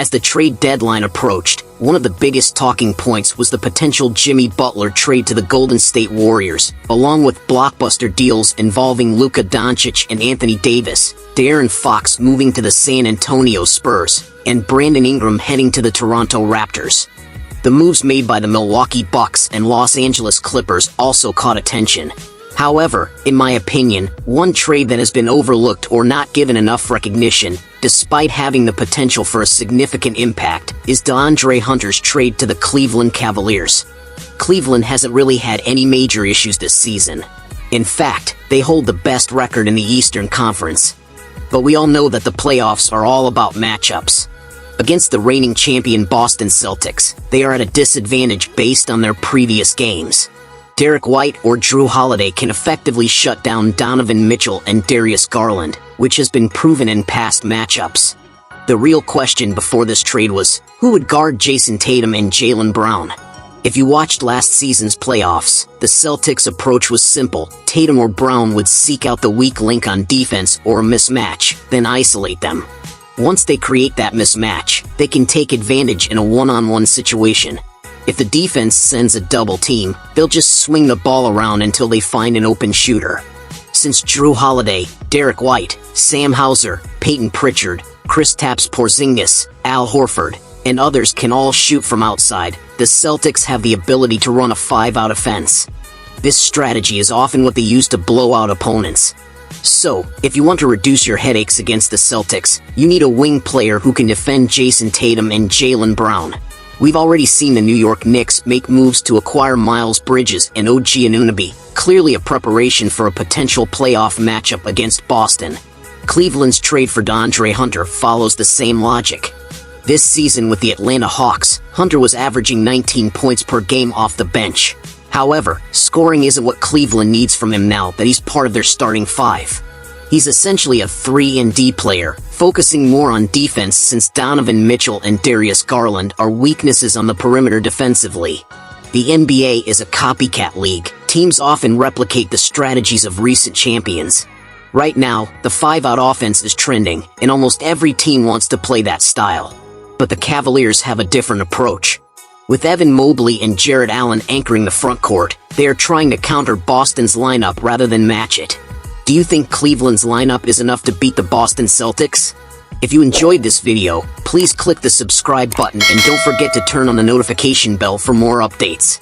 As the trade deadline approached, one of the biggest talking points was the potential Jimmy Butler trade to the Golden State Warriors, along with blockbuster deals involving Luka Doncic and Anthony Davis, De'Aaron Fox moving to the San Antonio Spurs, and Brandon Ingram heading to the Toronto Raptors. The moves made by the Milwaukee Bucks and Los Angeles Clippers also caught attention. However, in my opinion, one trade that has been overlooked or not given enough recognition, despite having the potential for a significant impact, is DeAndre Hunter's trade to the Cleveland Cavaliers. Cleveland hasn't really had any major issues this season. In fact, they hold the best record in the Eastern Conference. But we all know that the playoffs are all about matchups. Against the reigning champion Boston Celtics, they are at a disadvantage based on their previous games. Derek White or Drew Holiday can effectively shut down Donovan Mitchell and Darius Garland, which has been proven in past matchups. The real question before this trade was, who would guard Jason Tatum and Jaylen Brown? If you watched last season's playoffs, the Celtics' approach was simple. Tatum or Brown would seek out the weak link on defense or a mismatch, then isolate them. Once they create that mismatch, they can take advantage in a one-on-one situation. If the defense sends a double team, they'll just swing the ball around until they find an open shooter. Since Drew Holiday, Derek White, Sam Hauser, Peyton Pritchard, Kristaps Porzingis, Al Horford, and others can all shoot from outside, the Celtics have the ability to run a 5-out offense. This strategy is often what they use to blow out opponents. So, if you want to reduce your headaches against the Celtics, you need a wing player who can defend Jason Tatum and Jaylen Brown. We've already seen the New York Knicks make moves to acquire Miles Bridges and OG Anunoby, clearly a preparation for a potential playoff matchup against Boston. Cleveland's trade for DeAndre Hunter follows the same logic. This season with the Atlanta Hawks, Hunter was averaging 19 points per game off the bench. However, scoring isn't what Cleveland needs from him now that he's part of their starting five. He's essentially a 3-and-D player, focusing more on defense since Donovan Mitchell and Darius Garland are weaknesses on the perimeter defensively. The NBA is a copycat league. Teams often replicate the strategies of recent champions. Right now, the 5-out offense is trending, and almost every team wants to play that style. But the Cavaliers have a different approach. With Evan Mobley and Jarrett Allen anchoring the front court, they are trying to counter Boston's lineup rather than match it. Do you think Cleveland's lineup is enough to beat the Boston Celtics? If you enjoyed this video, please click the subscribe button and don't forget to turn on the notification bell for more updates.